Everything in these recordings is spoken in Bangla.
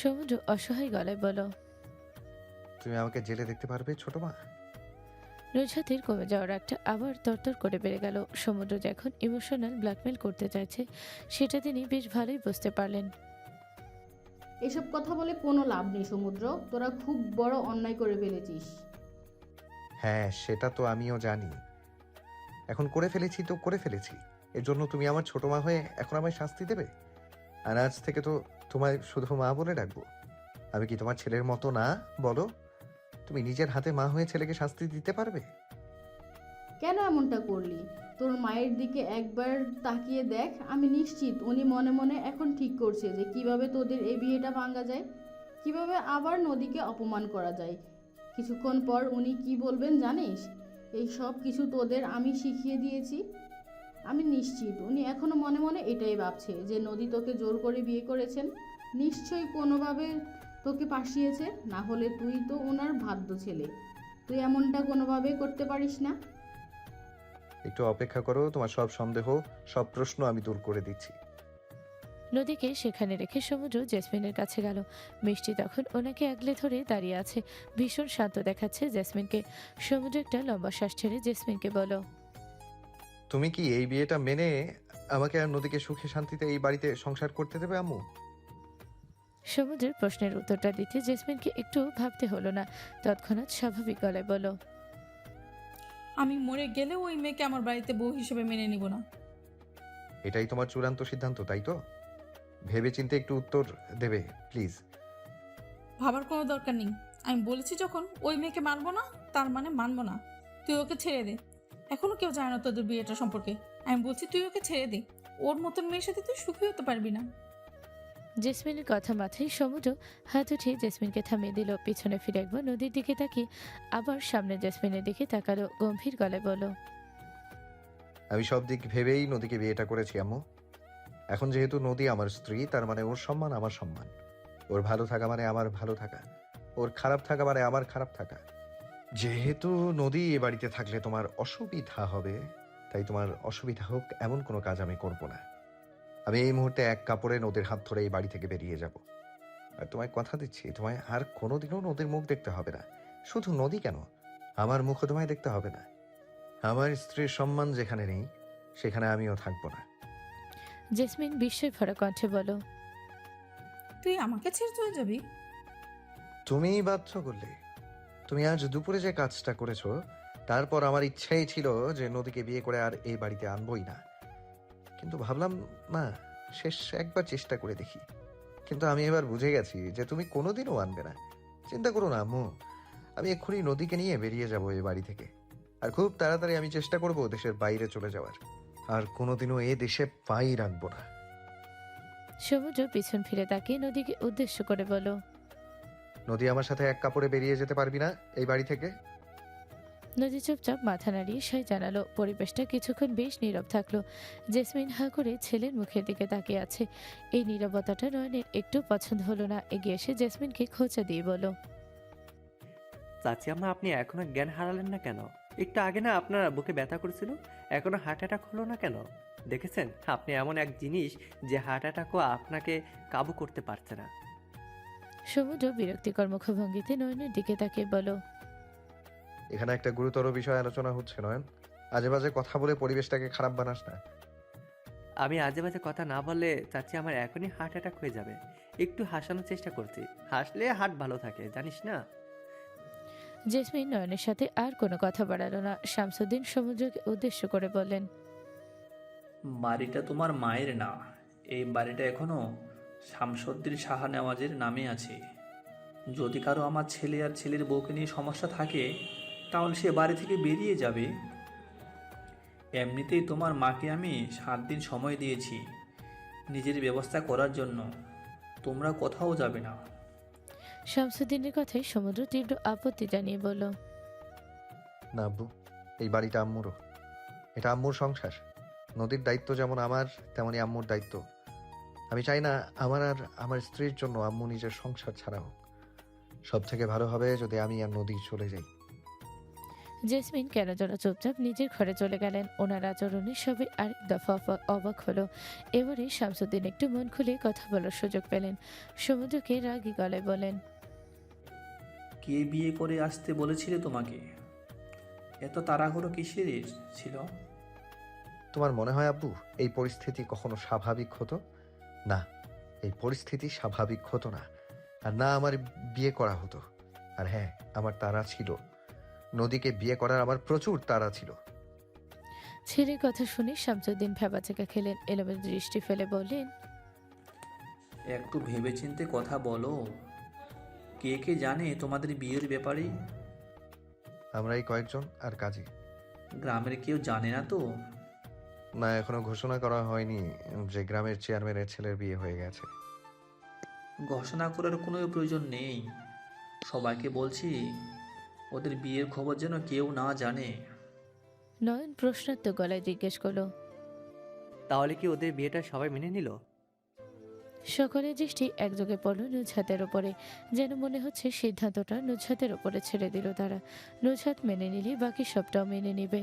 সমুদ্র অসহায় গলায় বলল, তুমি আমাকে জেলে দেখতে পারবে ছোট মা? নুসরাতের কমে যাওয়ার একটা আবার তরতর করে বেড়ে গেল। সমুদ্র যে এখন ইমোশনাল ব্ল্যাকমেল করতে চাইছে সেটা তিনি বেশ ভালোই বুঝতে পারলেন। এসব কথা বলে কোনো লাভ নেই সমুদ্র, তোরা খুব বড় অন্যায় করে ফেলেছিস। হ্যাঁ, সেটা তো আমিও জানি। এখন করে ফেলেছি তো করে ফেলেছি। এর জন্য তুমি আমার ছোট মা হয়ে এখন আমায় শাস্তি দেবে? আর আজ থেকে তো তোমায় শুধু মা বলে ডাকবো। আমি কি তোমার ছেলের মতো না? বলো, তুমি নিজের হাতে মা হয়ে ছেলেকে শাস্তি দিতে পারবে? কেন এমনটা করলি? তোর মায়ের দিকে একবার তাকিয়ে দেখ, আমি নিশ্চিত উনি মনে মনে এখন ঠিক করছে যে কিভাবে তোদের এই বিয়েটা ভাঙা যায়, কিভাবে আবার নদীকে অপমান করা যায়। কিছুক্ষণ পর উনি কি বলবেন জানিস? এই সব কিছু তোদের আমি শিখিয়ে দিয়েছি। আমি নিশ্চিত উনি এখনো মনে মনে এটাই ভাবছে যে নদী তোকে জোর করে বিয়ে করেছেন, নিশ্চয়ই কোনোভাবে তোকে পাঠিয়েছে, না হলে তুই তো ওনার বাধ্য ছেলে। তুই এমনটা কোনোভাবে করতে পারিস না। একটু অপেক্ষা করো, তোমার সব সন্দেহ, সব প্রশ্ন আমি দূর করে দিচ্ছি। নদীকে সেখানে রেখে সমুদ্র জেসমিনের কাছে গেল। মিষ্টি তখন ওনাকে আগলে ধরে দাঁড়িয়ে আছে, ভীষণ শান্ত দেখাচ্ছে জেসমিনকে। সমুদ্র একটা লম্বা শ্বাস ছেড়ে জেসমিনকে বলল, তুমি কি এই বিয়েটা মেনে আমাকে আর নদীকে সুখে শান্তিতে এই বাড়িতে সংসার করতে দেবে আম্মু? সমুদ্রের প্রশ্নের উত্তরটা দিতে জেসমিনকে একটু ভাবতে হলো না, তৎক্ষণাৎ স্বাভাবিক গলায় বলল, আমি মরে গেলেও ওই মেয়েকে আমার বাড়িতে বউ হিসেবে মেনে নিব না। এটাই তোমার চূড়ান্ত সিদ্ধান্ত, তাই তো? ভেবেচিন্তে একটু উত্তর দেবে প্লিজ। ভাবার কোনো দরকার নেই। আমি বলেছি যখন ওই মেয়েকে মানবো না, তার মানে মানবো না। তুই ওকে ছেড়ে দে। এখনো কেউ জানে না তোদের বিয়েটা সম্পর্কে। আমি বলছি তুই ওকে ছেড়ে দে। ওর মতন মেয়ের সাথে তুই সুখী হতে পারবি না। জেসমিনের কথা মাথায় সমুদ্র হাত উঠিয়ে জেসমিনকে থামিয়ে দিল। পিছনে ফিরে একবার নদীর দিকে তাকিয়ে আবার সামনে জেসমিনের দিকে তাকালো, গম্ভীর গলায় বলল, আমি সব দিক ভেবেই নদীকে বিয়েটা করেছি আম্মু। এখন যেহেতু নদী আমার স্ত্রী, তার মানে ওর সম্মান আমার সম্মান। ওর ভালো থাকা মানে আমার ভালো থাকা, ওর খারাপ থাকা মানে আমার খারাপ থাকা। যেহেতু নদী এ বাড়িতে থাকলে তোমার অসুবিধা হবে, তাই তোমার অসুবিধা হোক এমন কোনো কাজ আমি করব না। আমি এই মুহূর্তে এক কাপড়ে নদীর হাত ধরে এই বাড়ি থেকে বেরিয়ে যাব। আর তোমায় কথা দিচ্ছি, তোমায় আর কোনোদিনও নদীর মুখ দেখতে হবে না। শুধু নদী কেন, আমার মুখও তোমায় দেখতে হবে না। আমার স্ত্রীর সম্মান যেখানে নেই, সেখানে আমিও থাকবো না। জেসমিন বিস্ময় ভরা কণ্ঠে বলল, তুই আমাকে ছেড়ে চলে যাবি? তুমিই বাধ্য করলে। তুমি আজ দুপুরে যে কাজটা করেছো, তারপর আমার ইচ্ছাই ছিল যে নদীকে বিয়ে করে আর এই বাড়িতে আনবই না। কিন্তু ভাবলাম না, শেষ একবার চেষ্টা করে দেখি। কিন্তু আমি এবার বুঝে গেছি যে তুমি কোনোদিনও আনবে না। চিন্তা করো না আম্মু, আমি এক্ষুনি নদীকে নিয়ে বেরিয়ে যাব এই বাড়ি থেকে। আর খুব তাড়াতাড়ি আমি চেষ্টা করব দেশের বাইরে চলে যাওয়ার। আর কোনোদিনও এ দেশে পাই রাখবো না। সমুদ্র পিছন ফিরে তাকিয়ে নদীকে উদ্দেশ্য করে বলল, নদী, আমার সাথে এক কাপড়ে বেরিয়ে যেতে পারবি না এই বাড়ি থেকে? নদী চুপচাপ মাথা নাড়িয়ে সায় জানালো। পরিবেশটা কিছুক্ষণ বেশ নীরব থাকলো। জেসমিন হা করে ছেলের মুখের দিকে তাকিয়ে আছে। এই নীরবতাটা নয়নের একটু পছন্দ হলো না। এগিয়ে এসে জেসমিনকে খোঁচা দিয়ে বলল, চাচি আম্মা, আপনি এখনো জ্ঞান হারালেন না কেন? একটু আগে না আপনার বুকে ব্যথা করেছিল, এখনো হার্ট অ্যাটাক হলো না কেন? দেখেছেন, আপনি এমন এক জিনিস যে হার্ট অ্যাটাকও আপনাকে কাবু করতে পারছে না। সমুদ্র বিরক্তিকর মুখভঙ্গিতে নয়নের দিকে তাকিয়ে বলল, এখানে একটা গুরুতর বিষয় আলোচনা হচ্ছে নয়ন। আজে বাজে কথা বলে পরিবেশটাকে খারাপ বানাস না। আমি আজে বাজে কথা না বললে চাচি আমার এখনই হার্ট অ্যাটাক হয়ে যাবে। একটু হাসানোর চেষ্টা করছি, হাসলে হার্ট ভালো থাকে, জানিস না? জেসমিন নয়নের সাথে আর কোনো কথা বাড়ালো না। শামসুদ্দিন সমুদ্রকে উদ্দেশ্য করে বললেন, বাড়িটা তোমার মায়ের না, এই বাড়িটা এখনো শামসুদ্দিন শাহ নেওয়াজের নামে আছে। যদি কারো আমার ছেলে আর ছেলের বউকে নিয়ে সমস্যা থাকে, তাহলে সে বাড়ি থেকে বেরিয়ে যাবে। এমনিতেই তোমার মাকে আমি 7 দিন সময় দিয়েছি নিজের ব্যবস্থা করার জন্য। তোমরা কোথাও যাবে না। শামসুদ্দিনের কথায় সমুদ্র তীব্র আপত্তি জানিয়ে বলল, না আব্বু, এই বাড়িটা আম্মুরও। এটা আম্মুর সংসার। নদীর দায়িত্ব যেমন আমার, তেমনই আম্মুর দায়িত্ব। আমি চাই না আমার আর আমার স্ত্রীর জন্য আম্মু নিজের সংসার ছাড়া হোক। সব থেকে ভালো হবে যদি আমি আর নদী চলে যাই। জেসমিন কেন যেন চুপচাপ নিজের ঘরে চলে গেলেন। ওনার আচরণে সবাই আরেক দফা অবাক হলো। এবারে শামসুদ্দিন একটু মন খুলে কথা বলার সুযোগ পেলেন। সমুদ্রকে রাগী গলায় বলেন, কে বিয়ে করে আসতে বলেছিলে তোমাকে? এত তাড়াহুড়ো কিসের ছিল? তোমার মনে হয় আব্বু এই পরিস্থিতি কখনো স্বাভাবিক হতো? না, এই পরিস্থিতি স্বাভাবিক হতো না। আর না আমার বিয়ে করা হতো। আর হ্যাঁ, আমার তাড়া ছিল। নদীকে বিয়ে করার আমার প্রচুর তাড়া ছিল। ছেলের কথা শুনে শামসুদ্দিন ভ্যাবাচেকা খেলেন। এলোমেলো দৃষ্টি ফেলে বললেন, একটু ভেবেচিন্তে কথা বলো। কে কে জানে তোমাদের বিয়ের ব্যাপারে? আমরা এই কয়েকজন আর কাজী। গ্রামের কেউ জানে না তো? না, এখনো ঘোষণা করা হয়নি যে গ্রামের চেয়ারম্যানের ছেলের বিয়ে হয়ে গেছে। ঘোষণা করার কোনো প্রয়োজন নেই। সবাইকে বলছি ওদের বিয়ের খবর যেন কেউ না জানে। নয়ন প্রশ্নাত্মক গলায় জিজ্ঞেস করলো। তাহলে কি ওদের বিয়েটা সবাই মেনে নিল? সকলের দৃষ্টি একযোগে পড়ল নুজহাতের ওপরে। যেন মনে হচ্ছে সিদ্ধান্তটা নুজহাতের ওপরে ছেড়ে দিল তারা। নুজহাত মেনে নিলে বাকি সবটাও মেনে নিবে।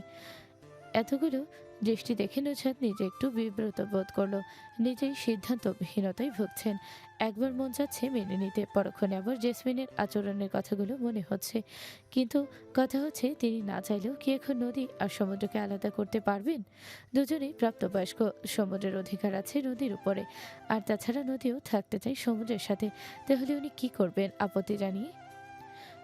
এতগুলো দৃষ্টি দেখে নুজহাত নিজে একটু বিব্রত বোধ করলো। নিজেই সিদ্ধান্তহীনতায় ভুগছেন। একবার মন যাচ্ছে মেনে নিতে, পরক্ষণে আবার জেসমিনের আচরণের কথাগুলো মনে হচ্ছে। কিন্তু কথা হচ্ছে, তিনি না চাইলেও কি এখন নদী আর সমুদ্রকে আলাদা করতে পারবেন? দুজনেই প্রাপ্তবয়স্ক। সমুদ্রের অধিকার আছে নদীর উপরে, আর তাছাড়া নদীও থাকতে চাই সমুদ্রের সাথে। তাহলে উনি কি করবেন আপত্তি জানিয়ে?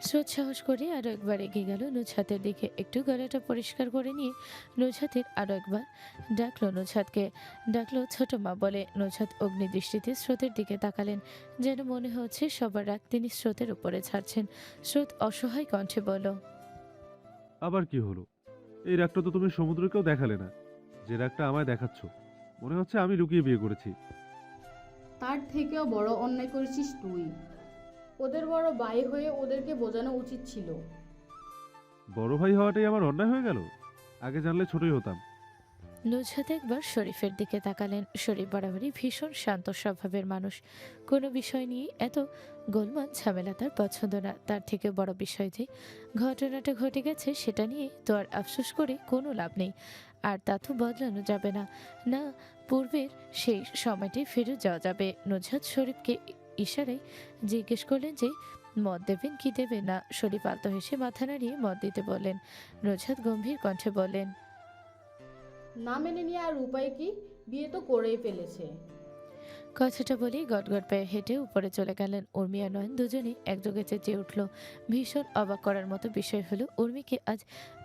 স্রোত সাহস করে আরো একবার এগিয়ে গেল নুজহাতের দিকে। একটু গলাটা পরিষ্কার করে নিয়ে নুজহাতের আরো একবার ডাকলো নুজহাতকে। ডাকলো ছোট মা বলে। নুজহাত অগ্নিদৃষ্টিতে স্রোতের দিকে তাকালেন। যেন মনে হচ্ছে সবার রাগ তিনি স্রোতের উপরে ছাড়ছেন। স্রোত অসহায় কণ্ঠে বলল, আবার কি হলো? এই রাগটা তো তুমি সমুদ্রকেও দেখালে না, যে রাগটা আমায় দেখাচ্ছ। মনে হচ্ছে আমি লুকিয়ে বিয়ে করেছি। তার থেকেও বড় অন্যায় করেছিস তুই। ওদের বড় ভাই হয়ে ওদেরকে বোঝানো উচিত ছিল। বড় ভাই হওয়াটাই আমার অন্যায় হয়ে গেল? আগে জানলে ছোটই হতাম। নুজহাত একবার শরীফের দিকে তাকালেন। শরীফ বরাবরই ভীষণ শান্ত স্বভাবের মানুষ। কোনো বিষয় নিয়ে এত গোলমাল ঝামেলা তার পছন্দ না। তার থেকে বড় বিষয় যে ঘটনাটা ঘটে গেছে সেটা নিয়ে তো আর আফসোস করে কোনো লাভ নেই। আর তা তো বদলানো যাবে না। না, পূর্বের সেই সময়টাই ফেরত যাওয়া যাবে। নুজহাত শরীফকে ইশারায় জিজ্ঞেস করলেন যে মদ দেবেন কি দেবেন না। শরীফ আলতো হেসে মাথা নাড়িয়ে মদ দিতে বললেন। নুজহাত গম্ভীর কণ্ঠে বললেন, না মেনে নিয়ে আর উপায় কি? বিয়ে তো করেই ফেলেছে। কথাটা বলেই গটগট পায়ে হেঁটে উপরে চলে গেলেন। উর্মি আর নয়ন দুজনেই একযোগে চেঁচিয়ে উঠল। ভীষণ অবাক করার মতো বিষয় হলো, উর্মিকে আজ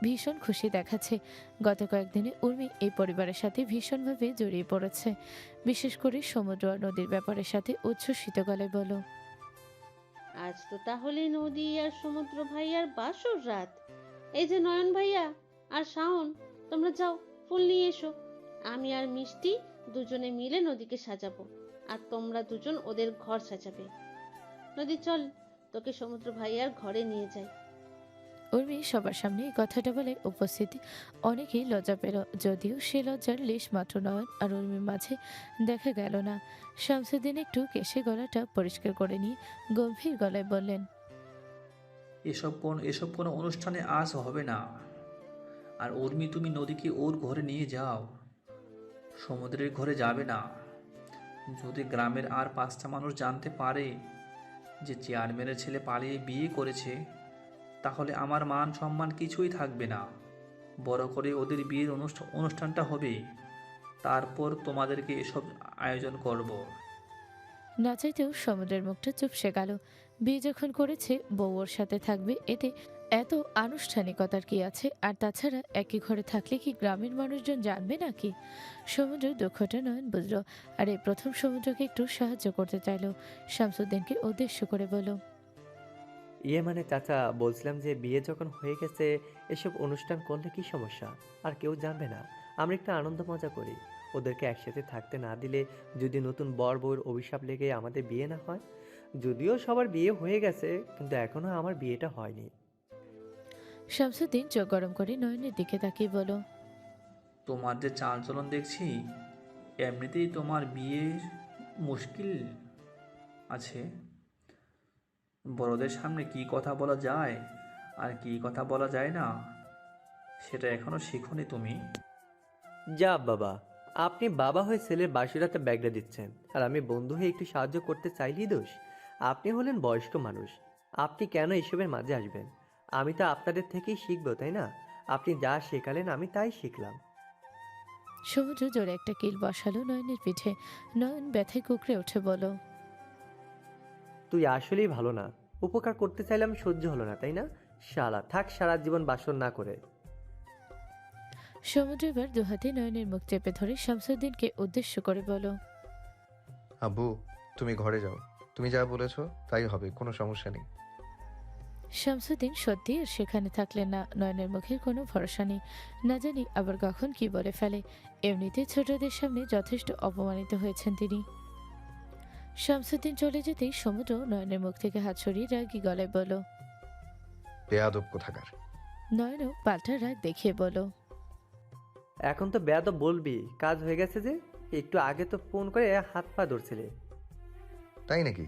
ভীষণ খুশি দেখাচ্ছে। গত কয়েকদিনে উর্মি এই পরিবারের সাথে ভীষণভাবে জড়িয়ে পড়েছে। বিশেষ করে সমুদ্র আর নদীর ব্যাপারের সাথে উচ্ছ্বসিত গলায় বলল, আজ তো তাহলে নদী আর সমুদ্র ভাইয়ার বাসর রাত। এই যে নয়ন ভাইয়া আর শাওন, তোমরা যাও ফুল নিয়ে এসো। আমি আর মিষ্টি দুজনে মিলে নদীকে সাজাবো, আর তোমরা দুজন ওদের ঘর সাজাবে। নদী চল, তোকে সমুদ্র ভাইয়ার ঘরে নিয়ে যাই। উর্মি সবার সামনে এই কথাটা বলে উপস্থিতি অনেকেই লজ্জা পেল। যদিও সে লজ্জার লেশ মাত্র নয়ন আর উর্মির মাঝে দেখা গেল না। শামসুদ্দিন একটু কেশে গলাটা পরিষ্কার করে নিয়ে গম্ভীর গলায় বললেন, এসব কোনো অনুষ্ঠানে আজ হবে না। আর উর্মি, তুমি নদীকে ওর ঘরে নিয়ে যাও, সমুদ্রের ঘরে যাবে না। যদি গ্রামের আর 5টা মানুষ জানতে পারে যে চেয়ারম্যানের ছেলে পালিয়ে বিয়ে করেছে, তাহলে আমার মান সম্মান কিছুই থাকবে না। বড় করে ওদের বিয়ের অনুষ্ঠানটা হবে, তারপর তোমাদেরকে এসব আয়োজন করব। না চাইতেও সমুদ্রের মুখটা চুপসে গেল। বিয়ে যখন করেছে বউ ওর সাথে থাকবে, এতে এত আনুষ্ঠানিকতার কি আছে? আর তাছাড়া একই ঘরে থাকলে কি গ্রামের মানুষজন জানবে নাকি? সমুদ্রের দুঃখটা নয়ন বুঝল। আর এই প্রথম সমুদ্রকে একটু সাহায্য করতে চাইল। শামসুদ্দিনকে উদ্দেশ্য করে বলল, ইয়ে মানে চাচা, বলছিলাম যে বিয়ে যখন হয়ে গেছে এসব অনুষ্ঠান করলে কি সমস্যা? আর কেউ জানবে না, আমরা একটু আনন্দ মজা করি। ওদেরকে একসাথে থাকতে না দিলে যদি নতুন বর বউয়ের অভিশাপ লেগে আমাদের বিয়ে না হয়। যদিও সবার বিয়ে হয়ে গেছে, কিন্তু এখনো আমার বিয়েটা হয়নি। শামসুদ্দিন চোখ গরম করে নয়নের দিকে তাকিয়ে বলল, তোমার যে চালচলন দেখছি, এমনিতেই তোমার বিয়ের মুশকিল আছে। বড়দের সামনে কি কথা বলা যায় আর কি কথা বলা যায় না সেটা এখনো শিখোনি তুমি। যা বাবা, আপনি বাবা হয়ে ছেলের বাসিরাতে ব্যাগটা দিচ্ছেন আর আমি বন্ধু হয়ে একটু সাহায্য করতে চাইলেই দোষ? আপনি হলেন বয়স্ক মানুষ, আপনি কেন এসবের মাঝে আসবেন? আমি তো আপনাদের থেকেই শিখবো, তাই না? আপনি যা শেখালেন আমি তাই শিখলাম। সমুদ্র জোরে একটা কিল বসালো নয়নের পিঠে। নয়ন ব্যথায় কুকড়ে উঠে বলল, তুই আসলেই ভালো না। উপকার করতে চাইলাম, সহ্য হলো না, তাই না? শালা থাক সারা জীবন বাসন না করে। সমুদ্র এবার দুহাতে নয়নের মুখ চেপে ধরে শামসুদ্দিনকে উদ্দেশ্য করে বলল, আব্বু, তুমি ঘরে যাও। তুমি যা বলেছো তাই হবে, কোনো সমস্যা নেই। শামসুদ্দিন সত্যি আর সেখানে থাকলেন না। নয়নের মুখের কোনো ভরসা নেই, না জানি আবার কখন কি বলে ফেলে। এমনিতে ছোটদের সামনে যথেষ্ট অপমানিত হয়েছেন তিনি। শামসুদ্দিন চলে যেতেই সমুদ্র নয়নের মুখ থেকে হাত সরিয়ে রাগী গলায় বলল। বেয়াদব কোথাকার। নয়নও পাল্টা রাগ দেখিয়ে বলল, এখন তো বেয়াদব বলবি, কাজ হয়ে গেছে যে। একটু আগে তো ফোন করে হাত পা ধরছিলে। তাই নাকি?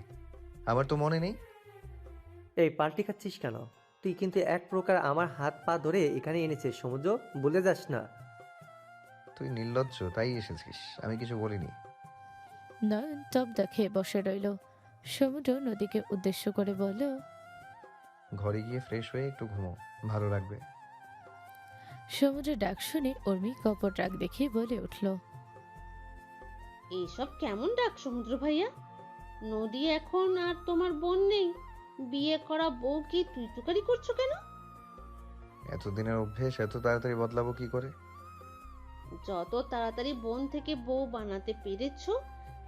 আমার তো মনে নেই। এই পাল্টি খাচ্ছিস কেন? তুই কিন্তু এক প্রকার আমার হাত পা ধরে এখানে এনেছিস সমুদ্র, ভুলে যাস না। তুই নির্লজ্জ তাই এসেছিস, আমি কিছু বলিনি। নয়ন তবদা খেয়ে বসে রইল। সমুদ্র নদীকে উদ্দেশ্য করে বলল, ঘরে গিয়ে ফ্রেশ হয়ে একটু ঘুমো, ভালো লাগবে। সমুদ্রের ডাক শুনে উর্মি কপট রাগ দেখিয়ে বলে উঠল, এইসব কেমন ডাক সমুদ্র ভাইয়া? নদী এখন আর তোমার বোন নেই, বিয়ে করা বউ কি তুই তুকারি করছো কেন? এতদিনের অভ্যেস এত তাড়াতাড়ি বদলাবো কি করে? যত তাড়াতাড়ি বোন থেকে বউ বানাতে পেরেছো,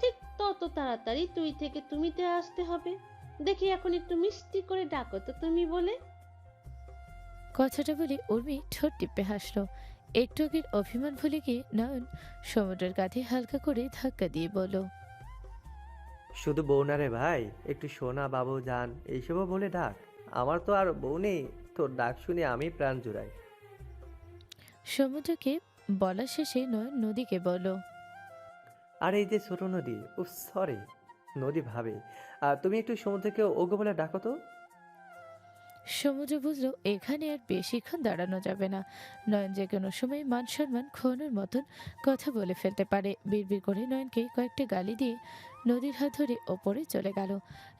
ঠিক তত তাড়াতাড়ি তুই থেকে তুমিতে আসতে হবে। দেখি এখন একটু মিষ্টি করে ডাকো তো তুমি বলে। কথাটা বলে উর্মি ঠোঁট টিপে হাসল। একটু আগের অভিমান ভুলে গিয়ে নয়ন সমুদ্রের কাঁধে হালকা করে ধাক্কা দিয়ে বলল, শুধু বউ না রে ভাই, একটু সোনা বাবু যান এইসবও বলে ডাক। আমার তো আর বউ নেই, তোর ডাক শুনে আমি প্রাণ জুড়াই। সমুদ্রকে বলা শেষে নয়ন নদীকে বলল, আর এই যে ছোট নদী, উফ সরি, নদী ভাবে। আর তুমি একটু সমুদ্রকে ওগো বলে ডাকো তো। সমুদ্র বুঝলো এখানে আর বেশিক্ষণ দাঁড়ানো যাবে না। নয়ন যে কোনো সময় মান সম্মান খোয়ানোর মতন কথা বলে ফেলতে পারে। বিড়বিড় করে নয়নকে কয়েকটা গালি দিয়ে নদীর হাত ধরে ওপরে চলে গেল।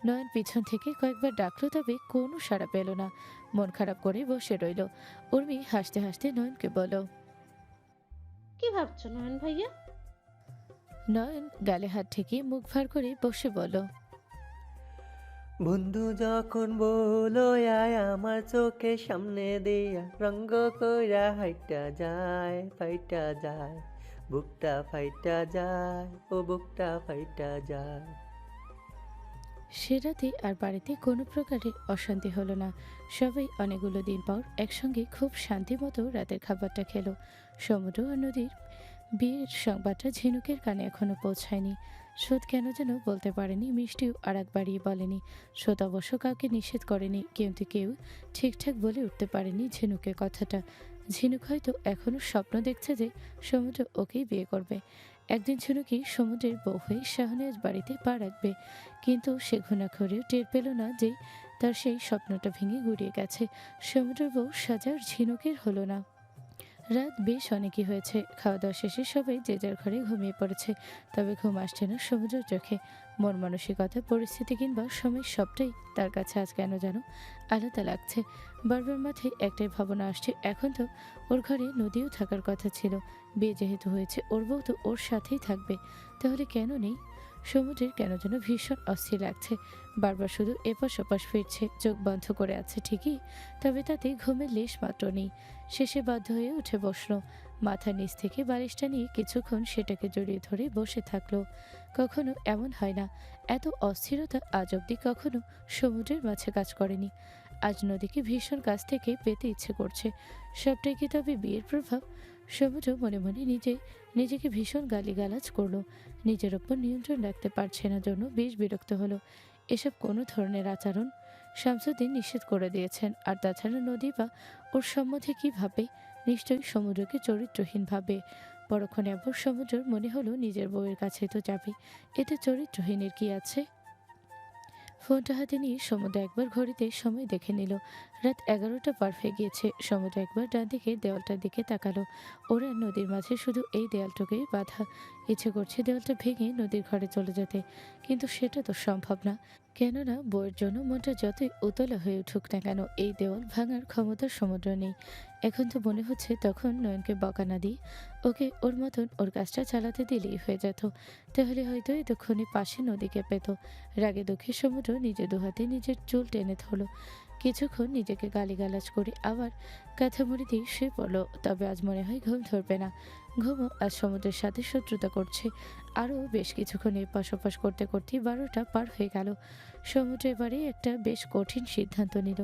নয়ন পিছন থেকে কয়েকবার ডাকলো, তবে কোনো সাড়া পেল না। মন খারাপ করে বসে রইল। উর্মি হাসতে হাসতে নয়নকে বলল, কি ভাবছো নয়ন ভাইয়া? নয়ন গালে হাত ঠেকিয়ে মুখ ভার করে বসে বলল, বন্ধু যখন বলো আয় আমার চোখের সামনে দিয়া, রঙ্গ কইরা হাইটা যায় ফাইটা যায়, বুকটা ফাইটা যায়, ও বুকটা ফাইটা যায়। সে রাতে আর বাড়িতে কোনো প্রকারের অশান্তি হলো না। সবাই অনেকগুলো দিন পর একসঙ্গে খুব শান্তি মতো রাতের খাবারটা খেলো। সমুদ্র আর নদীর বিয়ের সংবাদটা ঝিনুকের কানে এখনো পৌঁছায়নি। স্রোত কেন যেন বলতে পারেনি, মিষ্টিও আর এক বাড়িয়ে বলেনি। স্রোত অবশ্য কাউকে নিষেধ করেনি, কিন্তু কেউ ঠিকঠাক বলে উঠতে পারেনি ঝিনুকের কথাটা। ঝিনুক হয়তো এখনো স্বপ্ন দেখছে যে সমুদ্র ওকেই বিয়ে করবে। একদিন ঝিনুকি সমুদ্রের বউ হয়ে শাহনাজ বাড়িতে পা রাখবে, কিন্তু সে ঘুণাক্ষরেও টের পেল না যে তার সেই স্বপ্নটা ভেঙে গুড়িয়ে গেছে। সমুদ্রের বউ সাজার ঝিনুকের হলো না। রাত বেশ অনেকই হয়েছে। খাওয়া দাওয়া শেষে সবাই যে যার ঘরে ঘুমিয়ে পড়েছে, তবে ঘুম আসছে না সমুদ্রের চোখে। মন মানসিকতা, পরিস্থিতি কিংবা সময় সবটাই তার কাছে আজ কেন যেন আলাদা লাগছে। বারবার মাথায় একটাই ভাবনা আসছে, এখন তো ওর ঘরে নদীও থাকার কথা ছিল। বিয়ে যেহেতু হয়েছে, ওর বউ তো ওর সাথেই থাকবে, তাহলে কেন নেই? সমুদ্রের কেন যেন ভীষণ অস্থির লাগছে। বারবার শুধু এপাশ ওপাশ ফিরছে, চোখ বন্ধ করে আছে ঠিকই, তবে তাতে ঘুমের লেশ মাত্র নেই। শেষে বাধ্য হয়ে উঠে বসলো। মাথার নিচ থেকে বালিশটা নিয়ে কিছুক্ষণ সেটাকে জড়িয়ে ধরে বসে থাকলো। কখনো এমন হয় না, এত অস্থিরতা আজ অব্দি কখনো সমুদ্রের মাঝে কাজ করেনি। আজ নদীকে ভীষণ কাছ থেকে পেতে ইচ্ছে করছে। সবটাই কি তবে বিয়ের প্রভাব? সমুদ্র মনে মনে নিজেকে ভীষণ গালিগালাজ করলো। নিজের ওপর নিয়ন্ত্রণ রাখতে পারছে না জন্য বেশ বিরক্ত হলো। এসব কোনো ধরনের আচরণ শামসুদ্দিন নিষেধ করে দিয়েছেন। আর তাছাড়া নদী বা ওর সম্বন্ধে কি ভাবে? নিশ্চয়ই সমুদ্রকে চরিত্রহীন ভাবে। পরক্ষণে আবার সমুদ্রের মনে হলো নিজের বউয়ের কাছে তো যাবে, এতে চরিত্রহীনের কি আছে? ফোনটা হাতে নিয়ে সমুদ্র একবার ঘড়িতে সময় দেখে নিল। রাত 11টা পার হয়ে গিয়েছে। সমুদ্র একবার ডান দিকে দেওয়ালটার দিকে তাকালো। ওরা নদীর মাঝে শুধু এই দেয়ালটুকুই বাঁধা। ইচ্ছে করছে দেওয়ালটা ভেঙে নদীর ঘরে চলে যেতে, কিন্তু সেটা তো সম্ভব না। কেননা বইয়ের জন্য মনটা যতই উতলা হয়ে উঠুক না কেন, এই দেওয়াল ভাঙার ক্ষমতা সমুদ্র নেই। এখন তো মনে হচ্ছে তখন নয়নকে বকা না দিয়ে ওকে ওর মতন ওর কাজটা চালাতে দিলেই হয়ে যেত। তাহলে হয়তো এতক্ষণে পাশে নদীকে পেত। রাগে দুঃখে সমুদ্র নিজে দুহাতে নিজের চুল টেনে ধরল। কিছুক্ষণ নিজেকে গালিগালাজ করে আবার কাঁথা মুড়ি দিয়ে শুয়ে পড়ল। তবে আজ মনে হয় ঘুম ধরবে না। ঘুমও আজ সমুদ্রের সাথে শত্রুতা করছে। আরও বেশ কিছুক্ষণ এপাশ ওপাশ করতে করতেই 12টা পার হয়ে গেল। সমুদ্র এবারে একটা বেশ কঠিন সিদ্ধান্ত নিল।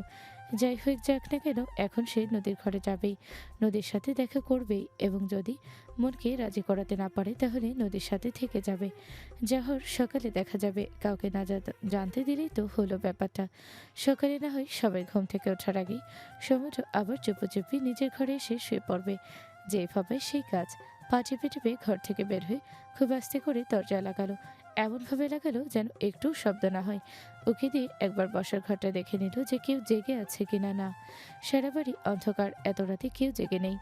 যাই হোক যাক না কেন, এখন সে নদীর ঘরে যাবেই, নদীর সাথে দেখা করবেই, এবং যদি মনকে রাজি করাতে না পারে তাহলে নদীর সাথে থেকে যাবে। যাহর সকালে দেখা যাবে, কাউকে না জানতে দিলেই তো হলো ব্যাপারটা। সকালে না হয় সবাই ঘুম থেকে ওঠার আগেই সমুদ্র আবার চুপি নিজের ঘরে এসে শুয়ে পড়বে। যেভাবে সেই কাজ। পা টিপে টিপে ঘর থেকে বের হয়ে খুব আস্তে করে দরজা লাগালো। এমনভাবে লাগালো যেন একটু শব্দ না হয়। উকি দিয়ে একবার বসার ঘরটা দেখে নিল যে কেউ জেগে আছে কিনা। না, সারা বাড়ি অন্ধকার, এত রাতে কেউ জেগে নেই।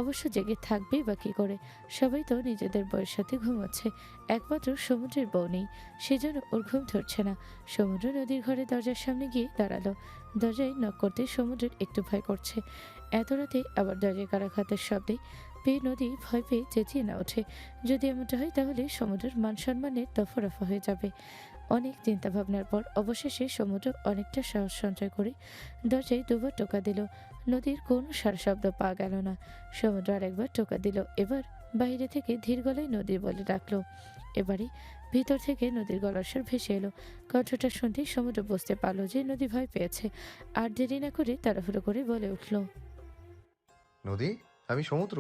অবশ্য জেগে থাকবেই বা কী করে, সবাই তো নিজেদের বউয়ের সাথে ঘুমোচ্ছে। একমাত্র সমুদ্রের বউ নেই, সেজন্য ওর ঘুম ধরছে না। সমুদ্র নদীর ঘরে দরজার সামনে গিয়ে দাঁড়ালো। দরজায় নক করতে সমুদ্রের একটু ভয় করছে। এত রাতে আবার দরজায় কারাঘাতের শব্দে পেয়ে নদী ভয় পেয়ে চেঁচিয়ে না ওঠে। যদি এমনটা হয় তাহলে সমুদ্রের মান সম্মানের দফারফা হয়ে যাবে। অনেক চিন্তা ভাবনার পর অবশেষে সমুদ্র অনেকটা সাহস সঞ্চয় করে দরজায় দুবার টোকা দিল। নদীর কোনো সারা শব্দ পাওয়া গেল না। সমুদ্র আরেকবার টোকা দিল। এবার বাইরে থেকে ধীর গলায় নদী বলে ডাকলো। এবারে ভিতর থেকে নদীর গলার স্বর ভেসে এলো। কণ্ঠটা শুনতেই সমুদ্র বুঝতে পারলো যে নদী ভয় পেয়েছে। আর দেরি না করে তাড়াহুড়ো করে বলে উঠল, নদী, আমি সমুদ্র।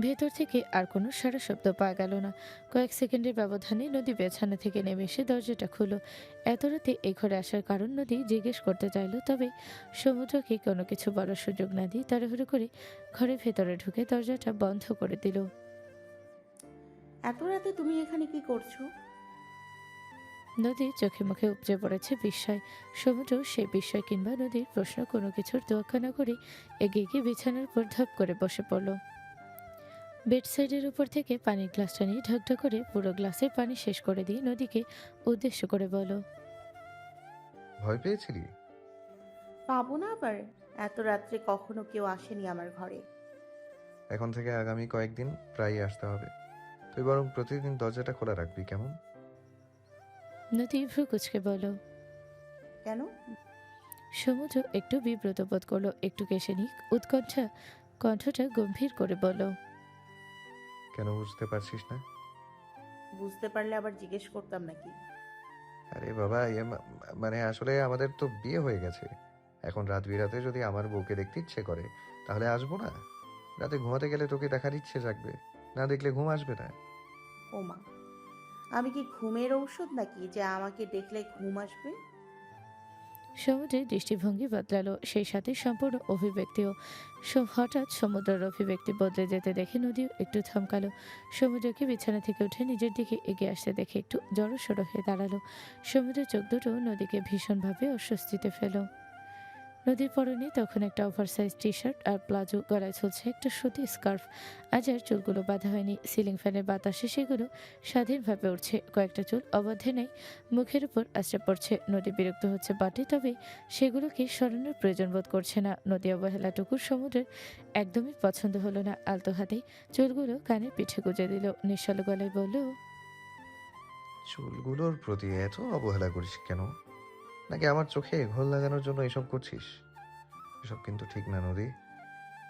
ভেতর থেকে আর কোনো সারা শব্দ পাওয়া গেল না। কয়েক সেকেন্ডের ব্যবধানে নদী বিছানা থেকে নেমে এসে দরজাটা খুলল। এত রাতে এই ঘরে আসার কারণ নদী জিজ্ঞেস করতে চাইল, তবে সমুদ্রকে কোনো কিছু বলার সুযোগ না দিয়ে তাড়াহুড়ো করে ঘরের ভেতরে ঢুকে দরজাটা বন্ধ করে দিল। এত রাতে তুমি এখানে কি করছো? নদীর চোখে মুখে উপচে পড়েছে বিস্ময়। সমুদ্র সেই বিস্ময় কিংবা নদীর প্রশ্ন কোনো কিছুর তোয়াক্কা না করে এগিয়ে গিয়ে বিছানার উপর ধপ করে বসে পড়ল। বেডসাইডের উপর থেকে পানির গ্লাসটা নিয়ে ঢকঢক করে পুরো গ্লাসে পানি শেষ করে দিয়ে নদীকে উদ্দেশ্য করে বলো, ভয় পেয়েছিলি? পাবো না আবার? এত রাত্রে কখনো কেউ আসেনি আমার ঘরে। এখন থেকে আগামী কয়েকদিন প্রায়ই আসতে হবে। তুই বরং প্রতিদিন দরজাটা খোলা রাখবি, কেমন? নদী ভ্রু কুচকে বলো। কেন? সমুদ্র একটু বিব্রত বোধ করলো, একটু কেশে নিক উৎকণ্ঠা কণ্ঠটা গম্ভীর করে বলো, কেন বুঝতে পারছিস না? বুঝতে পারলে আবার জিজ্ঞেস করতাম নাকি? আরে বাবা, মানে আসলে আমাদের তো বিয়ে হয়ে গেছে। এখন রাত বিরাতে যদি আমার বউকে দেখতে ইচ্ছে করে তাহলে আসবো না? রাতে ঘুমাতে গেলে তোকে দেখার ইচ্ছে জাগবে, না দেখলে ঘুম আসবে না। ও মা, আমি কি ঘুমের ঔষধ নাকি যে আমাকে দেখলে ঘুম আসবে? সমুদ্রের দৃষ্টিভঙ্গি বদলালো, সেই সাথে সম্পূর্ণ অভিব্যক্তিও। হঠাৎ সমুদ্রের অভিব্যক্তি বদলে যেতে দেখে নদীও একটু থমকালো। সমুদ্রকে বিছানা থেকে উঠে নিজের দিকে এগিয়ে আসতে দেখে একটু জড়সড় হয়ে দাঁড়ালো। সমুদ্রের চোখ দুটো নদীকে ভীষণভাবে অস্বস্তিতে ফেল। নদীর পরনে তখন একটা ওভারসাইজ টি শার্ট আর প্লাজো, গলায় ঝুলছে একটা সুতি স্কার্ফ। আজ আর চুলগুলো বাঁধা হয়নি, সিলিং ফ্যানের বাতাসে সেগুলো স্বাধীনভাবে উঠছে। কয়েকটা চুল অবাধে নেই, মুখের উপর আশ্রে পড়ছে। নদী বিরক্ত হচ্ছে বটে, তবে সেগুলোকে সরানোর প্রয়োজন বোধ করছে না। নদী অবহেলাটুকু সমুদ্রের একদমই পছন্দ হলো না। আলতো হাতে চুলগুলো কানের পিঠে গুজে দিল, নিঃশাল গলায় বলল, চুলগুলোর প্রতি এত অবহেলা করিস কেন? নাকি আমার চোখে ঘোল লাগানোর জন্য এসব করছিস? এসব কিন্তু ঠিক না নদী।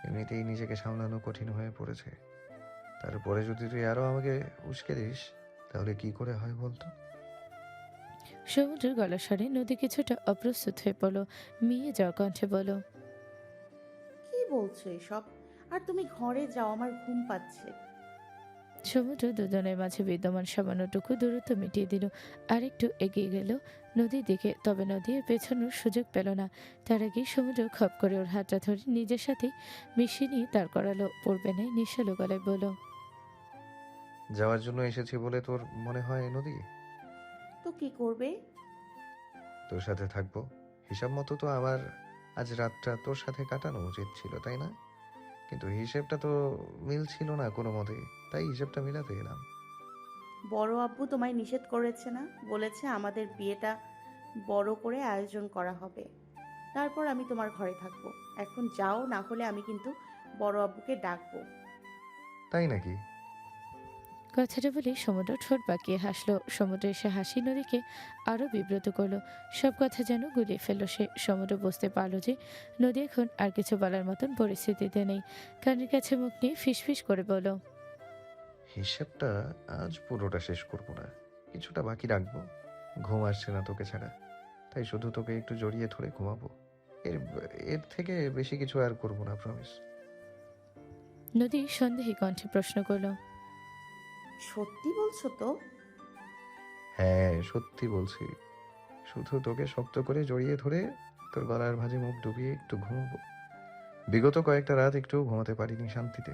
এমনিতেই নিজেকে সামলানো কঠিন হয়ে পড়েছে, তারপরে যদি তুই আরো আমাকে উস্কে দিস তাহলে কি করে হয় বলতো? সমুদ্রের গলা স্বরে নদী কিছুটা অপ্রস্তুত হয়ে পড়ল। মিয়ে যাওয়া কণ্ঠে বলো, কি বলছো এসব? আর তুমি ঘরে যাও, আমার ঘুম পাচ্ছে। সমুদ্র দুজনের মাঝে বিদ্যমান সামান্যটুকু দূরত্ব মিটিয়ে দিল। আরেকটু এগিয়ে গেল নদীর দিকে, তবে নদী আর পেছানোর সুযোগ পেল না। তার আগেই সমুদ্র খপ করে ওর হাতটা ধরে নিজের সাথে মিশিয়ে নিয়ে দাঁড় করালো। পড়বে নাই নিঃশালো গলায় বলল, যাওয়ার জন্য এসেছি বলে তোর মনে হয় নদী? তো কি করবে? তোর সাথে থাকবো। হিসাব মতো তো আমার আজ রাতটা তোর সাথে কাটানো উচিত ছিল, তাই না? কিন্তু হিসেবটা তো মিলছিল না কোনো মতে, তাই হিসেবটা মিলাতে গেলাম। বড় আব্বু তোমায় নিষেধ করেছে না? বলেছে আমাদের বিয়েটা বড় করে আয়োজন করা হবে, তারপর আমি তোমার ঘরে থাকবো। এখন যাও, না হলে আমি কিন্তু বড় আব্বুকে ডাকবো। তাই নাকি? কথাটা বলে সমুদ্র ঠোঁট বাঁকিয়ে হাসলো। সমুদ্র এসে হাসি নদীকে আরো বিব্রত করলো। সব কথা যেন গুলিয়ে ফেললো সে। সমুদ্র বুঝতে পারলো যে নদী এখন আর কিছু বলার মতন পরিস্থিতিতে নেই। কানের কাছে মুখ নিয়ে ফিসফিস করে বলল, হিসেবটা আজ পুরোটা শেষ করবো না, কিছুটা বাকি রাখবো। ঘুম আসছে না তোকে ছাড়া, তাই শুধু তোকে একটু জড়িয়ে ধরে ঘুমাবো। এর এর থেকে বেশি কিছু আর করবো না, প্রমিস। নদী সন্দেহী কণ্ঠে প্রশ্ন করলো, সত্যি বলছো তো? হ্যাঁ, সত্যি বলছি। শুধু তোকে শক্ত করে জড়িয়ে ধরে তোর গলার ভাঁজে মুখ ডুবিয়ে একটু ঘুমাবো। বিগত কয়েকটা রাত একটু ঘুমাতে পারিনি শান্তিতে।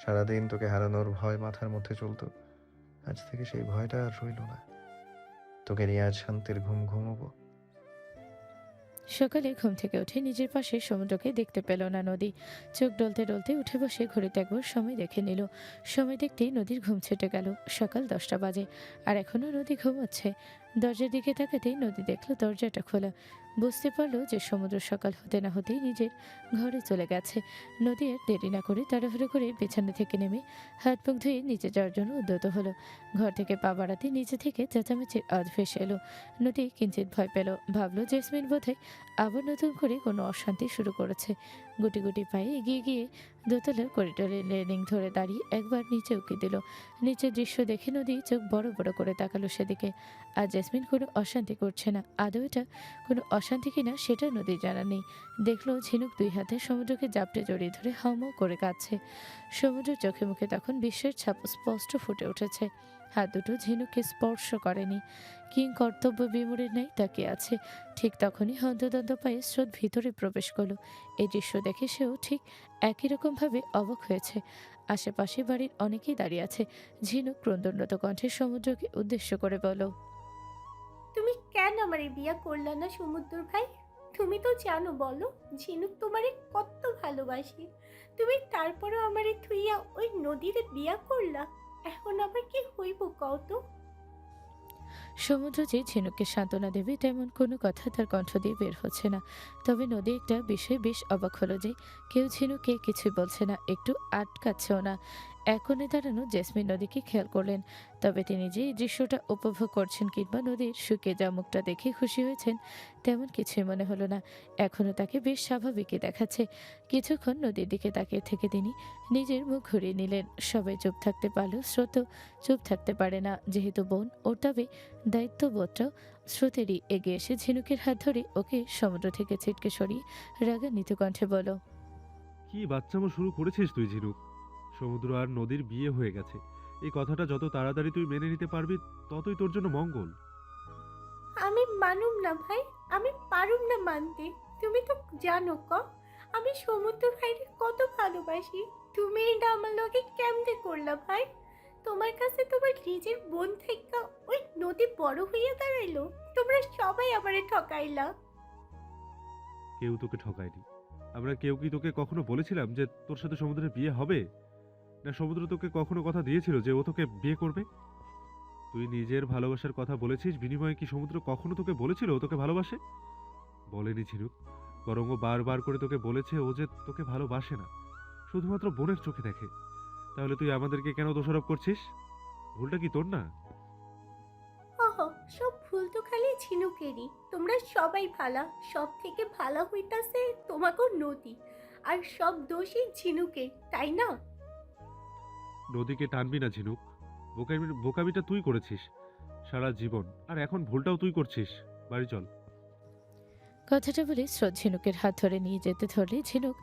সারাদিন তোকে হারানোর ভয় মাথার মধ্যে চলতো। আজ থেকে সেই ভয়টা আর রইল না। তোকে নিয়ে আজ শান্তির ঘুম ঘুমাবো। সকালে ঘুম থেকে উঠে নিজের পাশে সমুদ্রকে দেখতে পেল না নদী। চোখ ডলতে ডলতে উঠে বসে ঘড়িতে একবার সময় দেখে নিল। সময় দেখতেই নদীর ঘুম ছুটে গেল। সকাল 10টা বাজে, আর এখনো নদী ঘুমোচ্ছে। দরজার দিকে তাকাতেই নদী দেখলো দরজাটা খোলা। বুঝতে পারলো যে সমুদ্র সকাল হতে না হতেই নিজের ঘরে চলে গেছে। নদী আর দেরি না করে তাড়াহুড়ো করে বিছানা থেকে নেমে হাত মুখ ধুয়ে নিচে যাওয়ার জন্য উদ্যত হলো। ঘর থেকে পা বাড়াতে নিচে থেকে চেঁচামেচির আওয়াজ ভেসে এলো। নদী কিঞ্চিত ভয় পেল। ভাবলো জেসমিন বোধহয় আবার নতুন করে কোনো অশান্তি শুরু করেছে। গুটি গুটি পায়ে এগিয়ে গিয়ে দোতলার করিডোরে রেলিং ধরে দাঁড়িয়ে একবার নিচে উকি দিল। নিচের দৃশ্য দেখে নদী চোখ বড় বড় করে তাকালো সেদিকে। আর জেসমিন কোনো অশান্তি করছে না। আদৌ এটা কোনো অশান্তি কিনা সেটা নদীর জানা নেই। দেখলো ঝিনুক 2 হাতে সমুদ্রকে জাপটে জড়িয়ে ধরে হাউমাউ করে কাঁদছে। সমুদ্রের চোখে মুখে তখন বিশ্বের ছাপ স্পষ্ট ফুটে উঠেছে। হাত দুটো ঝিনুককে স্পর্শ করেনি। কিং কর্তব্য বিমূঢ়ের ন্যায় তাকিয়ে আছে। ঠিক তখনই হন্তদন্ত পায়ে স্রোত ভিতরে প্রবেশ করলো। এই দৃশ্য দেখে সেও ঠিক একই রকম ভাবে অবাক হয়েছে। আশেপাশে বাড়ির অনেকেই দাঁড়িয়ে আছে। ঝিনুক ক্রন্দনরত কণ্ঠে সমুদ্রকে উদ্দেশ্য করে বলো, তুমি কেন আমারে বিয়া করলা না সমুদ্র ভাই? তুমি তো জানো, বলো, ঝিনুক তোমারে কত ভালোবাসি। তুমি তারপরেও আমারে থুইয়া ওই নদীরে বিয়া করলা। এখন আবার কি হইব কও তো? সমুদ্র যে ঝিনুককে সান্ত্বনা দেবে তেমন কোনো কথা তার কণ্ঠ দিয়ে বের হচ্ছে না। তবে নদী একটা বিষয়ে বেশ অবাক হলো যে কেউ ঝিনুককে কিছুই বলছে না, একটু আটকাচ্ছেও না। এক কোণে দাঁড়ানো জেসমিন নদীকে খেয়াল করলেন। তবে তিনি যে এই দৃশ্যটা উপভোগ করছেন কিংবা নদীর শুকিয়ে যাওয়া মুখটা দেখে খুশি হয়েছেন তেমন কিছুই মনে হলো না। এখনও তাকে বেশ স্বাভাবিকই দেখাচ্ছে। কিছুক্ষণ নদীর দিকে তাকিয়ে থেকে তিনি নিজের মুখ ঘুরিয়ে নিলেন। সবাই চুপ থাকতে পারলেও স্রোত চুপ থাকতে পারে না, যেহেতু বোন ওর, তবে দায়িত্ববোধটাও স্রোতেরই এগিয়ে এসে ঝিনুকের হাত ধরে ওকে সমুদ্র থেকে ছিটকে সরিয়ে রাগান্বিত কণ্ঠে বলো, কি বাচ্চামো শুরু করেছিস তুই ঝিনুক? সমুদ্র আর নদীর বিয়ে হয়ে গেছে, এই কথাটা যত তাড়াতাড়ি তুই মেনে নিতে পারবি ততই তোর জন্য মঙ্গল। আমি মানুম না ভাই, আমি পারুম না মানতে। তুমি তো জানো আমি সমুদ্র ভাইরে কত ভালোবাসি। তুমি এটা আমার লগে কেমনে করলা ভাই? তোমার কাছে তোমার নিজের বোন থেকে ওই নদী বড় হইয়া দাঁড়াইলো। তোমরা সবাই আমারে ঠকাইলা। কেউ তোকে ঠকায়নি। আমরা কেউ কি তোকে কখনো বলেছিলাম যে তোর সাথে সমুদ্রের বিয়ে হবে? না সমুদ্র তোকে কখনো কথা দিয়েছিল যে ও তোকে বিয়ে করবে? তুই নিজের ভালোবাসার কথা বলেছিস, বিনিময়ে কি সমুদ্র কখনো তোকে বলেছিল ও তোকে ভালোবাসে? বলেনি ঝিনুক, বরং ও বারবার করে তোকে বলেছে ও যে তোকে ভালোবাসে না, শুধুমাত্র বোনের চোখে দেখে। তাহলে তুই আমাদেরকে কেন দোষারোপ করছিস? ভুলটা কি তোর না? সব ভুল তো খালি ঝিনুকেরই। তোমরা সবাই ভালা, সব থেকে ভালো হইতাছে তোমাকেও নদী, আর সব দোষই ঝিনুকের, তাই না? নদীকে টানবি না ঝিনুক। বোকামিটা তুই করেছিস সারা জীবন, আর এখন ভুলটাও তুই করছিস। বাড়ি চল। কথাটা বলে স্রোত ঝিনুকের হাত ধরে নিয়ে যেতে ধরলে ঝিনুক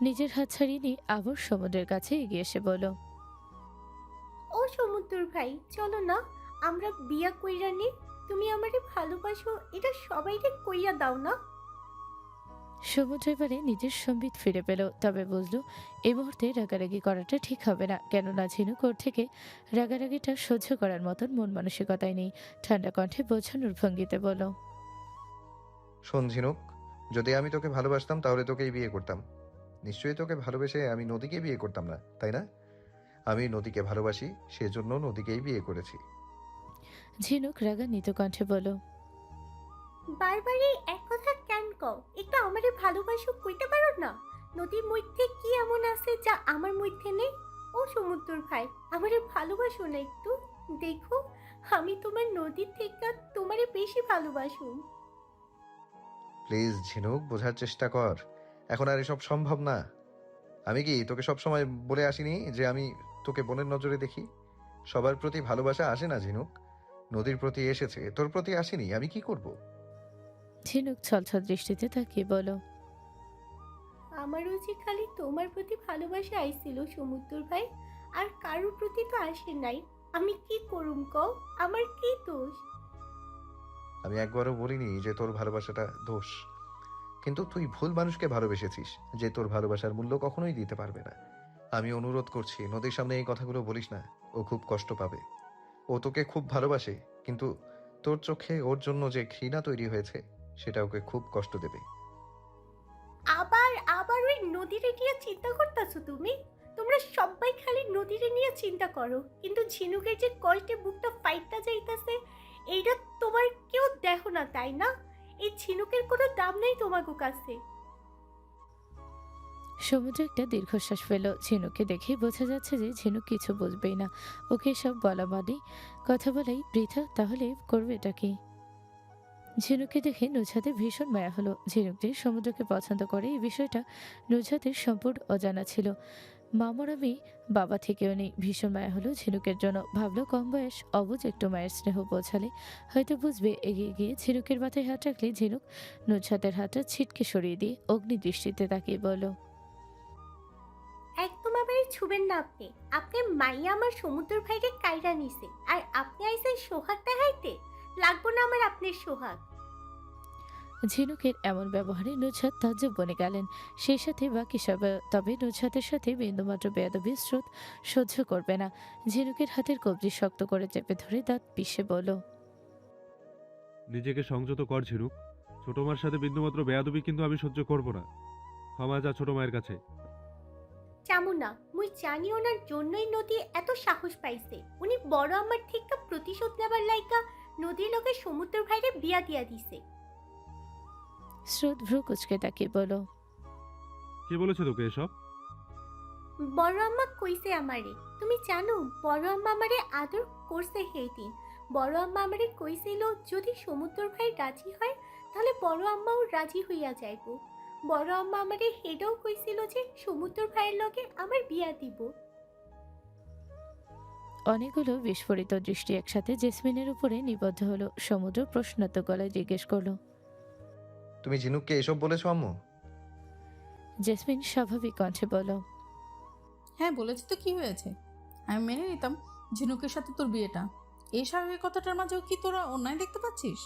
নিজের হাত ছাড়িয়ে নিয়ে আবার সমুদ্রের কাছে এগিয়ে এসে বলল, ও সমুদ্র ভাই, চলো না আমরা বিয়া কইরা নি। তুমি আমারে ভালোবাসো এটা সবাইকে কইয়া দাও না। সমুদ্র এবারে নিজের সম্বিত ফিরে পেল, তবে বুঝলো এই মুহূর্তে রাগারাগি করাটা ঠিক হবে না, কেননা ঝিনুক ওর থেকে রাগারাগিটা সহ্য করার মতন মন মানসিকতাই নেই। ঠান্ডা কণ্ঠে বোঝানোর ভঙ্গিতে বলল, শোন ঝিনুক, যদি আমি তোকে ভালোবাসতাম তাহলে তোকেই বিয়ে করতাম। নিশ্চয়ই তোকে ভালোবেসে আমি নদীকে বিয়ে করতাম না, তাই না? আমি নদীকে ভালোবাসি, সেজন্য নদীকেই বিয়ে করেছি। ঝিনুক রাগান্বিত কণ্ঠে বলল, বারবার এই এক কথা কেন কও? একটু আমারে ভালোবাসো কইতে পারো না? নদীর মধ্যে কি এমন আছে যা আমার মধ্যে নেই? ও সমুদ্র ভাই, আমারে ভালোবাসো না একটু? দেখো, আমি তোমার নদীর থেকে তোমারে বেশি ভালোবাসো। প্লিজ ঝিনুক, বোঝার চেষ্টা কর। এখন আর এসব সম্ভব না। আমি কি তোকে সবসময় বলে আসিনি যে আমি তোকে বোনের নজরে দেখি? সবার প্রতি ভালোবাসা আসে না ঝিনুক। নদীর প্রতি এসেছে, তোর প্রতি আসেনি, আমি কি করব? ঝিনুক ছলছল দৃষ্টিতে তাকিয়ে বলল, আমারও যে খালি তোমার প্রতি ভালোবাসা আইছিল সমুদ্র ভাই, আর কারোর প্রতি তো আসে নাই। আমি কি করুম কও? আমার কি দোষ? আমি একবারও বলিনি যে তোর ভালোবাসাটা দোষ, কিন্তু তুই ভুল মানুষকে ভালোবেসেছিস যে তোর ভালোবাসার মূল্য কখনোই দিতে পারবে না। আমি অনুরোধ করছি, নদীর সামনে এই কথাগুলো বলিস না। ও খুব কষ্ট পাবে। ও তোকে খুব ভালোবাসে, কিন্তু তোর চোখে ওর জন্য যে ঘৃণা তৈরি হয়েছে সেটা ওকে খুব কষ্ট দেবে। আবার আবার ওই নদীরে নিয়ে চিন্তা করতেছো তুমি? তোমরা সবাই খালি নদীরে নিয়ে চিন্তা করো, কিন্তু ঝিনুকের যে কষ্টে বুকটা ফাইটটা যাইতাছে, এইটা তোমার কেউ দেখো না, তাই না? এই ঝিনুকের কোনো দাম নেই তোমার কাছে। সমুদ্র একটা দীর্ঘশ্বাস ফেল। ঝিনুককে দেখে বোঝা যাচ্ছে যে ঝিনুক কিছু বুঝবেই না। ওকে সব বলা মানে কথা বলাই বৃথা, তাহলে করবে এটা কি? ঝিনুককে দেখে নুজহাতের ভীষণ মায়া হলো। ঝিনুক যে সমুদ্রকে পছন্দ করে এই বিষয়টা নুজহাতের সম্পূর্ণ অজানা ছিল। মামার আমি বাবা থেকেও নেই। ভীষণ মায়া হলো ঝিনুকের জন্য। ভাবলো কম বয়স অবুঝ একটু মায়ের স্নেহ পৌঁছালে হয়তো বুঝবে। এগিয়ে গিয়ে ঝিনুকের মাথায় হাত রাখলে ঝিনুক নুজহাতের হাতটা ছিটকে সরিয়ে দিয়ে অগ্নি দৃষ্টিতে তাকিয়ে বলল, একদম আবার ছুবেন না আপনি। আপনি মাইয়া আমার সমুদ্র ভাইকে কাইরা নিছে, আর আপনি আইসেন সোহাগ দেখাইতে? লাগবো না আমার আপনার সোহাগ। ঝিনুকের এমন ব্যবহারে নুজহাত তাজ্জব বনে গেলেন, সেই সাথে বাকি সব। তবে নুজহাতের সাথে বিন্দুমাত্র বেয়াদবির স্রোত সহ্য করবে না। ঝিনুকের হাতের কবজি শক্ত করে চেপে ধরে দাঁত পিষে বলল, নিজেকে সংযত কর ঝিনুক। ছোট মার সাথে বিন্দুমাত্র বেয়াদবি কিন্তু আমি সহ্য করব না। ক্ষমা যা ছোট মায়ের কাছে। চামু না, মুই জানি ওনার জন্যই নদী এত সাহস পাইছে। উনি বড় আমার থেকে প্রতিশোধ নেবার লাইকা নদীর লোকের সমুদ্র ভাইরে বিয়া দিয়া দিছে। স্রোত ভ্রু কুচকে তাকিয়ে বলল, কে বলেছে তোকে এসব? বড় আম্মা কইছে আমারে। তুমি জানো বড় আম্মা আমারে আদর করছে সেই দিন। বড় আম্মা আমারে কইছিল যদি সমুদ্র ভাই রাজি হয় তাহলে বড় আম্মাও রাজি হইয়া যাইব। বড় আম্মা আমারে হেডও কইছিল যে সমুদ্র ভাইয়ের লগে আমার বিয়া দিব। অনেকগুলো বিস্ফোরিত দৃষ্টি একসাথে জেসমিনের উপরে নিবদ্ধ হলো। সমুদ্র প্রশ্নাত্মক গলায় জিজ্ঞেস করলো, তুমি ঝিনুককে এসব বলেছো আম্মু? জেসমিন স্বাভাবিক কণ্ঠে বলল, হ্যাঁ বলেছি তো, কি হয়েছে? আমি মেনে নিতাম ঝিনুকের সাথে তোর বিয়েটা। এই স্বাভাবিকতাটার মাঝেও কি তোরা অন্যায় দেখতে পাচ্ছিস?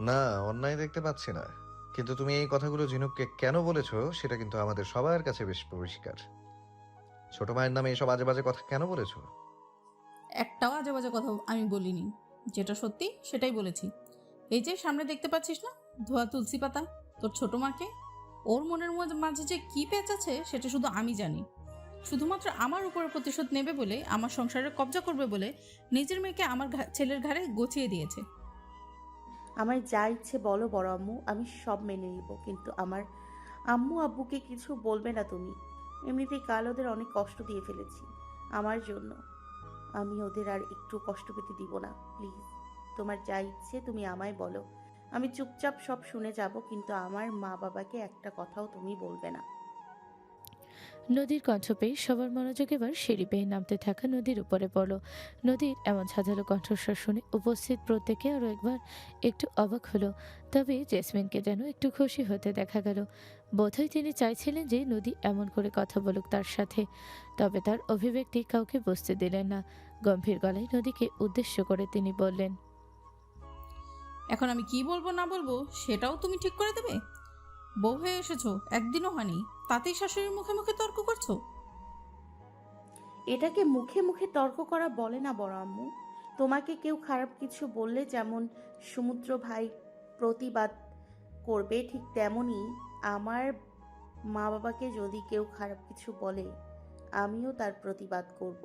না, অন্যায় দেখতে পাচ্ছি না, কিন্তু তুমি এই কথাগুলো ঝিনুককে কেন বলেছো সেটা কিন্তু আমাদের সবার কাছে বেশ পরিষ্কার। ছোট মায়ের নামে এসব আজে বাজে কথা কেন বলেছো? একটাও আজে বাজে কথা আমি বলিনি। যেটা সত্যি সেটাই বলেছি। এই যে সামনে দেখতে পাচ্ছিস না ধোয়া তুলসী পাতা, তোর ছোট মাকে। ওর মনের মাঝে যে কি প্যাচ আছে সেটা শুধু আমি জানি। শুধুমাত্র আমার উপরে প্রতিশোধ নেবে বলে, আমার সংসারে কবজা করবে বলে নিজের মেয়েকে আমার ছেলের ঘাড়ে গছিয়ে দিয়েছে। আমার যা ইচ্ছে বলো বড় আম্মু, আমি সব মেনে নিব, কিন্তু আমার আম্মু আব্বুকে কিছু বলবে না তুমি। এমনিতেই কাল ওদের অনেক কষ্ট দিয়ে ফেলেছি আমার জন্য। আমি ওদের আর একটু কষ্ট পেতে দিব না। প্লিজ, তোমার যা ইচ্ছে তুমি আমায় বলো, আমি চুপচাপ সব শুনে যাব, কিন্তু আমার মা বাবাকে একটা কথাও তুমি বলবে না। নদীর কণ্ঠ পেয়ে সবার মনোযোগ এবার সিঁড়ি পেয়ে নামতে থাকা নদীর উপরে পড়ল। নদীর এমন ঝাঁঝালো কণ্ঠস্বর শুনে উপস্থিত প্রত্যেকে আরো একবার একটু অবাক হলো। তবে জেসমিনকে যেন একটু খুশি হতে দেখা গেল। বোধহয় তিনি চাইছিলেন যে নদী এমন করে কথা বলুক তার সাথে। তবে তার অভিব্যক্তি কাউকে বুঝতে দিলেন না। গম্ভীর গলায় নদীকে উদ্দেশ্য করে তিনি বললেন, এখন আমি কি বলবো না বলবো সেটাও তুমি ঠিক করে দেবে? বউ হয়ে এসেছো, একদিনও হয়নি, তাতেই শাশুড়ির মুখে মুখে তর্ক করছো? এটাকে মুখে মুখে তর্ক করা বলে না বড় আম্মু। তোমাকে কেউ খারাপ কিছু বললে যেমন সমুদ্র ভাই প্রতিবাদ করবে, ঠিক তেমনই আমার মা বাবাকে যদি কেউ খারাপ কিছু বলে আমিও তার প্রতিবাদ করব।